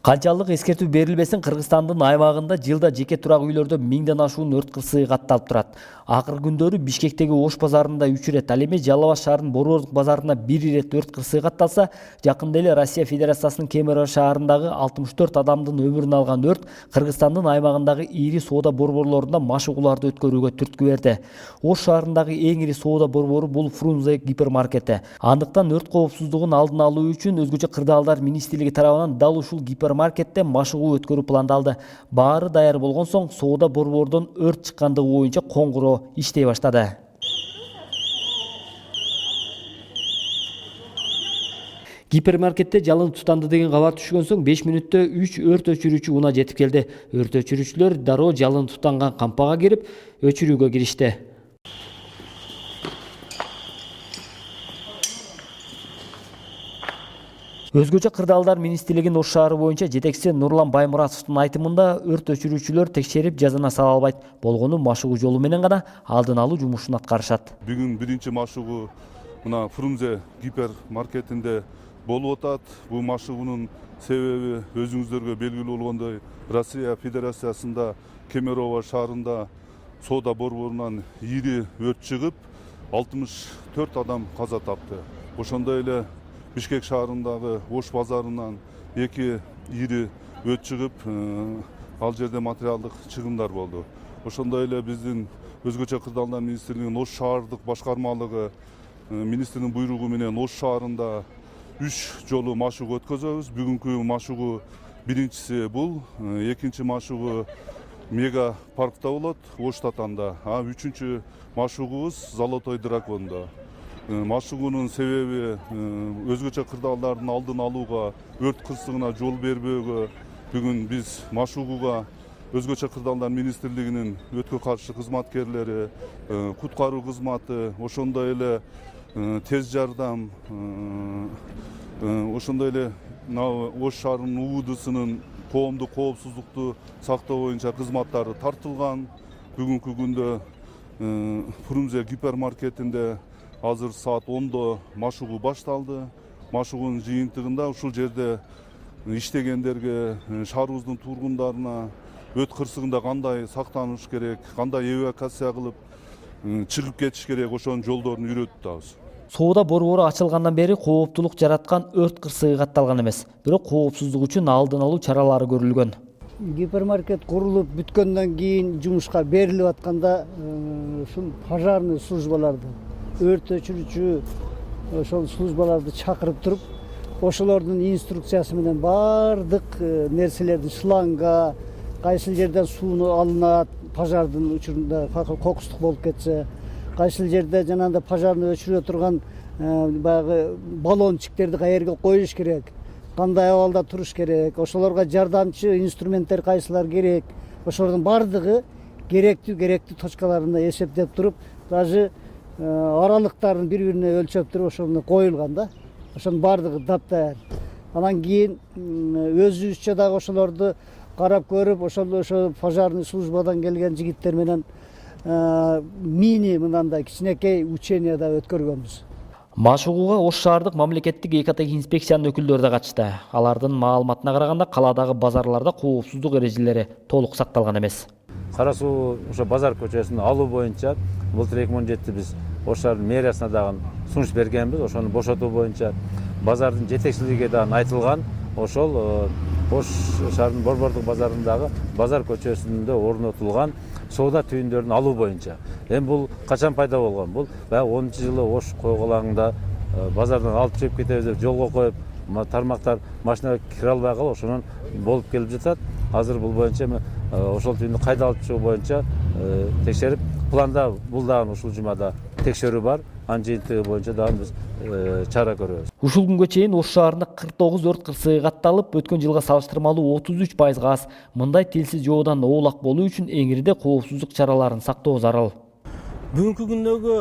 Канчалык эскертүү берилбесин, Кыргызстандын аймагында жылда жеке турак үйлөрдө 1000ден ашуун өрт кырсыгы катталып турат. Акыркы күндөрү Бишкектеги Ош базарында 3 ирет, ал эми Жалал Абад шаарынын Борбордук базарында 1 ирет өрт кырсыгы катталса, жакында эле Россия Федерациясынын Кемерово шаарындагы 64 адамдын өмүрүн алган өрт Кыргызстандын аймагындагы ири соода борборлорунда машыгууларды өткөрүүгө түрткү берди. Ош шаарындагы эң ири соода борбору бул Фрунзе гипермаркети. Андыктан өрт коопсуздугун алдын алуу үчүн өзгөчө кырдаалдар министрлиги тарабынан дал ушул гипермаркетте машыгуу өткөрүү пландалды. Баары даяр болгон соң соода борбордон өрт чыккандыгы боюнча коңгуроо иштей баштады. Гипермаркетте жалын тутанды деген кабар түшкөн соң 5 мүнөттө 3 өрт өчүрүүчү унаа жетип келди. Өрт өчүрүүчүлөр дароо жалын тутанган кампага кирип, өчүрүүгө киришти. Өзгөчө кырдаалдар министрлигинин Ош шаары боюнча жетекчиси Нурлан Баймуратовдун айтымында, өрт өчүрүүчүлөр текшерип жазана сала албайт. Болгону машыгуу жолу менен гана алдын алуу жумушун аткарышат. Бүгүн биринчи машыгуу мына Фрунзе гипермаркетинде болуп атат. Бул машыгуунун себеби өзүңүздөргө белгилүү болгондой, Россия Федерациясында Кемерово шаарында соода борборунан ири өрт чыгып, 64 адам каза тапты. Ошондой эле Бишкек шаарындагы Ош базарынан 2 ири өрт чыгып, ал жерде материалдык чыгымдар болду. Ошондой эле биздин өзгөчө кырдаалдар министрлигинин Ош шаардык башкармалыгы министрдин буйругу менен Ош шаарында 3 жолу машыгуу өткөзөбүз. Бүгүнкү машыгуу биринчиси бул, экинчи машыгуу мега паркта болот, Ош Татанда. А үчүнчү машыгуубуз Золотой дракондо. Машыгуунун себеби өзгөчө кырдаалдардын алдын алууга, өрт кырсыгына жол бербөөгө бүгүн биз машыгууга өзгөчө кырдаалдар министрлигинин өрткө каршы кызматкерлери, куткаруу кызматы, ошондой эле тез жардам, ошондой эле Ош шаарынын УУДсынын коомдук коопсуздукту сактоо боюнча кызматтары тартылган. Бүгүнкү күндө Фрунзе гипермаркетинде азыр саат 10-до машыгуу башталды. Машыгуунун жыйынтыгында ушул жерде иштегендерге, шаарыбыздын тургундарына өрт кырсыгында кандай сактаныш керек, кандай эвакуация кылып чыгып кетиш керек, ошонун жолдорун үйрөтүп атабыз. Соода борбору ачылгандан бери кооптулук жараткан өрт кырсыгы катталган эмес. Бирок коопсуздук үчүн алдын алуу чаралары көрүлгөн. Гипермаркет курулуп бүткөндөн кийин жумушка берилип атканда ушул пожарный службаларды, өрт өчүрүүчү ошол службаларды чакырып туруп, ошолордун инструкциясы менен баардык нерселерди, шланга, кайсыл жерден сууну алынат, пожардын учурунда кокустук болуп кетсе, кайсыл жерде жанагындай пожарны өчүрө турган баягы баллончиктерди каерге коюш керек, кандай абалда туруш керек, ошолорго жардамчы инструменттер кайсылар керек, ошолордун баардыгы керектүү точкаларында эсептеп туруп, даже аралыктарын бири-бирине өлчөп туруп ошону коюлган да. Ошонун баардыгы таптаяр. Анан кийин өзүбүзчө дагы ошолорду карап көрүп, ошол пожарный службадан келген жигиттер менен мини мынандай кичинекей учение да өткөргөнбүз. Машыгууга Ош шаардык мамлекеттик экотех инспекциянын өкүлдөрү да катышты. Алардын маалыматына караганда, каладагы базарларда коопсуздук эрежелери толук сакталган эмес. Кара суу ошо базар көчөсүн алуу боюнча былтыр 2017 биз Ош шаарынын мэриясына дагы сунуш бергенбиз. Ошону бошотуу боюнча базардын жетекчилиги дагы айтылган. Ошол Ош шаарынын Борбордук базарындагы базар көчөсүндө орнотулган соода түйүндөрүн алуу боюнча. Эми бул качан пайда болгон? Бул баягы 10-жылы Ош койгулаңында базардан алып чыгып кетебиз деп жолго коюп, тармактар машинага кире албай калып, ошонун болуп келип жатат. Азыр бул боюнча эми ошол түйүндү кайда алып чыгуу боюнча текшерип, планда бул дагы ушул жумада текшерүү бар. Анын жыйынтыгы боюнча дагы биз чара көрөбүз. Ушул күнгө чейин Ош шаарында 49 өрт кырсыгы катталып, өткөн жылга салыштырмалуу 33% аз. Мындай тилсиз жоодан оолак болуу үчүн эңирде коопсуздук чараларын сактоо зарыл. Бүгүнкү күндөгү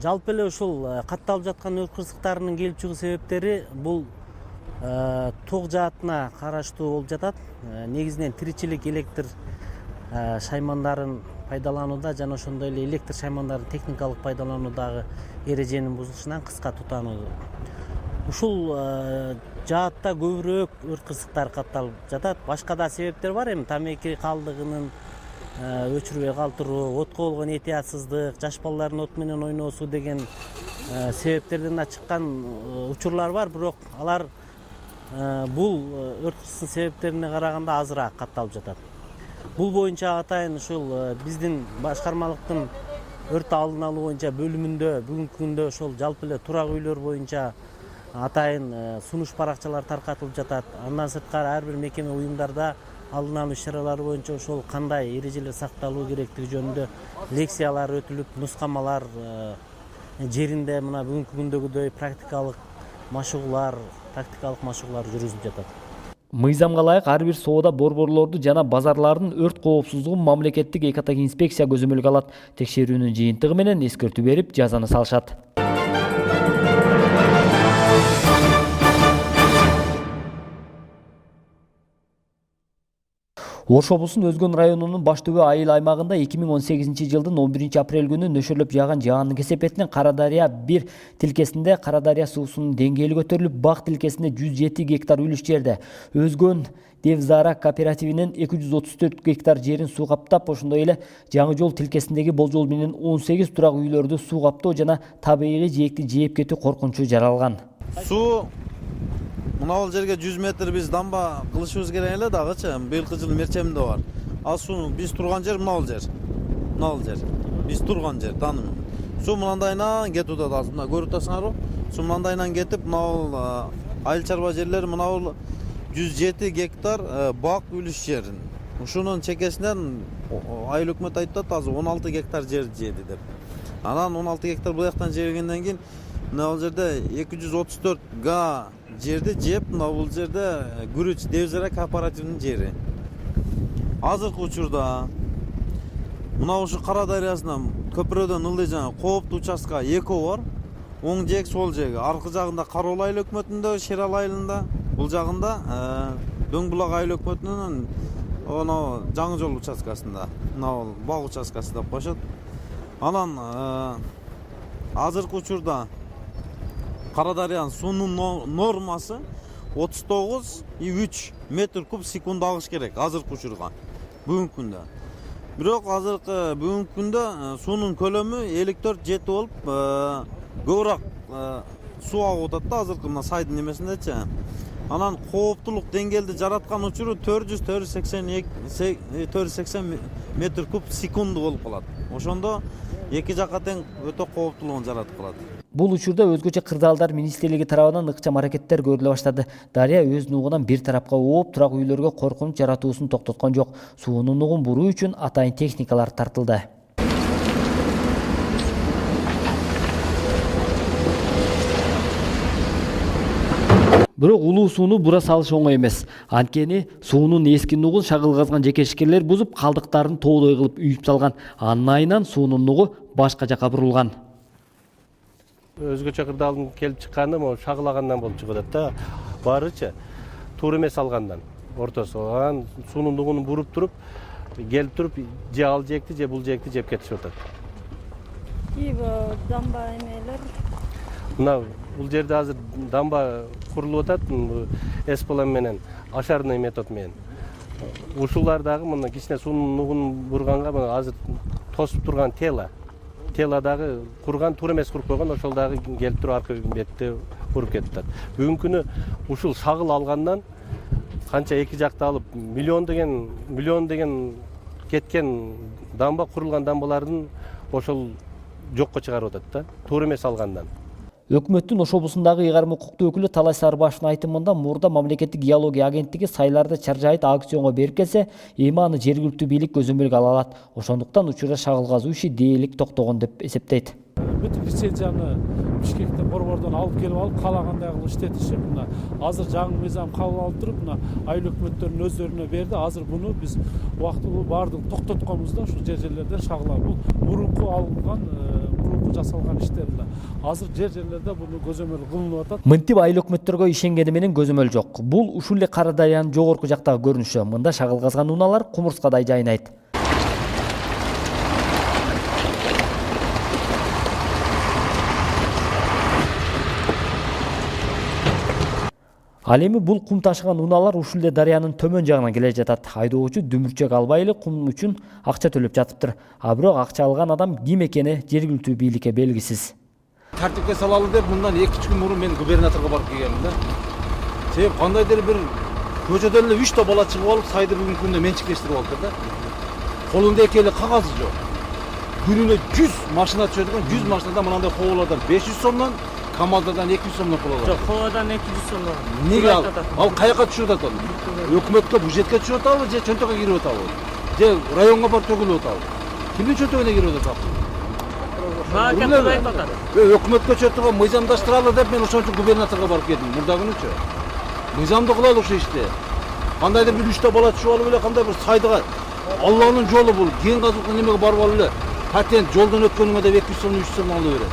жалпы эле ушул катталып жаткан өрт кырсыктарынын келип чыгуу себептери бул ток жаатына караштуу болуп жатат. Негизинен тиричилик электр шаймандарын пайдаланууда жана ошондой эле электр шаймандарын техникалык пайдалануудагы эреженин бузулушунан кыска тутануу. ушул жаатта көбүрөөк өрт кырсыктары катталып жатат. Башка да себептер бар, эми тамеки калдыгынын өчүрбөй калтыруу, отко болгон этиятсыздык, жаш балдардын от менен ойносу деген себептерден да чыккан учурлар бар, бирок алар бул өрт кырсыктын себептерине караганда азыраак катталып жатат. Бул боюнча атайын ушул биздин башкармалыктын өрт алдын алуу боюнча бөлүмүндө бүгүнкү күндө ошол жалпы эле турак үйлөр боюнча атайын сунуш баракчалар таркатылып жатат. Андан сырткары ар бир мекеме уюмдарда алдын алуу иш-чаралары боюнча ошол кандай эрежелер сакталуу керектиги жөнүндө лекциялар өтүлүп, нускамалар жеринде мына бүгүнкү күндөгүдөй практикалык машыгуулар жүргүзүлүп жатат. Мыйзамга ылайык ар бир соода борборлорду жана базарлардын өрт коопсуздугун мамлекеттик экотек инспекция көзөмөлгө алат. Текшерүүнүн жыйынтыгы менен эскертүү берип, жазаны салышат. Ош облусунун Өзгөн районунун баш түбү айыл аймагында 2018 жылдын 11 апрель күнү нөшөрлөп жааган жаандын кесепетинен Карадария 1 тилкесинде Карадария суусунун деңгээли көтөрүлүп, Бак тилкесинде 107 гектар үлүш жерде, Өзгөн Девзара кооперативинин 234 гектар жерин суу каптап, ошондой эле Жаңы жол тилкесиндеги болжол менен 18 турак үйлөрдү суу каптоо жана табигый жээкти жээп кетүү коркунучу жаралган. Суу мына жерге 100 метр биз дамба кылышыбыз керек эле дагычы. Быйылкы жыл мерчеминде бар. Ал суу биз турган жер мына жер. Биз турган жер таным. Суу мындайынан кетип атат. Мына көрүп атасыңарбы? Суу мындайынан кетип, мына айыл чарба жерлери мына 107 гектар бак үлүш жерин. Ушунун чекесинен айыл өкмөт айтып атат, азыр 16 гектар жер жеди деп. Анан 16 гектар бул жактан жегенден кийин мына жерде 234 га жерди жеп, мына бул жерде Күрүч Девзара кооперативинин жери. Азыркы учурда мына ушу Кара дарыясынан көпүрөдөн ылдый жана кооптуу участка экөө бар. Оң жек, сол жеги. Аркы жагында Кароол айыл өкмөтүндө, Шерал айылында, бул жагында Дөң булак айыл өкмөтүнүн Жаңы жол участкасында, мына Бак участкасы деп коюшат. Анан азыркы учурда Кара дарыянын суунун нормасы 39,3 метр куб секунд агыш керек азыркы учурга, бүгүнкү күндө. Бирок азыркы бүгүнкү күндө суунун көлөмү 54-7 болуп, көбүрөөк суу агып атат да азыркы мына сайдын немесиндечи. Анан кооптулук деңгээлди жараткан учуру 480 метр куб секунд болуп калат. Ошондо эки жакка тең өтө кооптулугун жаратып калат. Бул учурда өзгөчө кырдаалдар министрлиги тарабынан ыкчам аракеттер көрүлө баштады. Дарыя өз нугунан бир тарапка ооп, турак үйлөргө коркунуч жаратуусун токтоткон жок. Суунун нугун буруу үчүн атайын техникалар тартылды. Бирок улуу сууну бура салыш оңой эмес. Анткени суунун эски нугун шагыл казган жекешкерлер бузуп, калдыктарын тоодой кылып үйүп салган. Анын айынан суунун нугу башка жака бурулган. Өзгөчө кырдаалдын келип чыкканы могу шагылагандан болуп чыгып атат да. Баарычы туура эмес алгандан ортосу. Анан суунун нугун буруп туруп, келип туруп же ал жекти, же бул жекти жеп кетишип атат. Дамба эмелер. Мына бул жерде азыр дамба курулуп атат, эсполем менен, ашарный метод менен. Ушулар дагы мына кичине суунун нугун бурганга азыр тосуп турган тела дагы курган, туура эмес куруп койгон, ошол дагы келип туруп аркы бетте уруп кетип атат. Бүгүнкү күнү ушул шагыл алгандан канча эки жакта алып миллион деген кеткен дамба, курулган дамбалардын ошол жокко чыгарып атат да, туура эмес алгандан. Өкмөттүн Ош облусундагы ыйгарым укуктуу өкүлү Талай Сарыбашевдин айтымында мурда мамлекеттик геология агенттиги сайларды чаржайыт аукционго берип келсе, эми аны жергиликтүү бийлик көзөмөлгө ала алат. Ошондуктан учурда шагыл казуу иши дээрлик токтогон деп эсептейт. Бүтүн лицензияны Бишкектен борбордон алып келип алып, каалагандай кылып иштетишип, мына азыр жаңы мыйзам кабыл алып туруп, мына айыл өкмөттөрүнүн өздөрүнө берди. Азыр буну биз убактылуу баардыгын токтотконбуз да, ушу жерлерден шагылар. Бул мурунку алынган, мурунку жасалган иштер эле. Азыр жерлерде буну көзөмөл кылынып атат. Мынтип айыл өкмөттөргө ишенгени менен көзөмөл жок. Бул ушул эле Кара Дарыянын жогорку жактагы көрүнүшү. Мында шагыл казган унаалар кумурскадай жайнайт. Ал эми бул кум ташыган унаалар ушул эле дарыянын төмөн жагынан келе жатат. Айдоочу дүмүрчөк албай эле кум үчүн акча төлөп жатыптыр. А бирок акча алган адам ким экени жергиликтүү бийликке белгисиз. Тартипке салалы деп мындан 2-3 күн мурун мен губернаторго барып келгенмин да. Себеп кандайдыр бир көчөдөн эле 3 бала чыгып алып сайды бүгүнкү күндө менчиктештирип алыптыр да. Колунда эки эле кагазы жок. Күнүнө 100 машина түшөт экен, 100 машинадан мынандай кобалардан 500 сомдон, камалдардан 200 сомдон пул алат. Жок, ковадан 200 сом. Неге ал каяка түшүп атат ал? Өкмөткө, бюджетке түшүп атабы, же чөнтөккө кирип атабы? Же районго барып төгүлүп атабы? Кимдин чөнтөгүнө кирип атат? Өкмөткө чөнтөгү мыйзамдаштыралы деп мен ошон үчүн губернаторго барып келдим. Мурда күнүчө. Мыйзамды кылалы ушул ишти. Кандайдыр бир 3 бала түшүп алып эле кандай бир сайдыга Алланын жолу бул. Кен казылган немеге барып алып эле патент жолдон өткөнүңө деп 200 сом, 300 сом алып берет.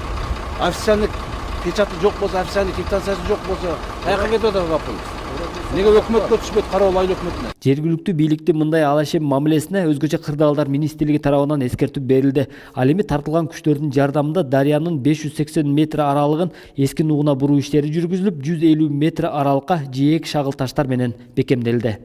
Официальный печаты жок болсо, официальный квитанциясы жок болсо, каяка кетип атат капыл. Неге өкмөткө түшпөйт, карабал айыл өкмөтүнө? Жергиликтүү бийликтин мындай алашем мамилесине өзгөчө кырдаалдар министрлиги тарабынан эскертүү берилди. Ал эми тартылган күчтөрдүн жардамында дарыянын 580 метр аралыгын эски нугуна буруу иштери жүргүзүлүп, 150 метр аралыкка жээк шагыл таштар менен бекемделди.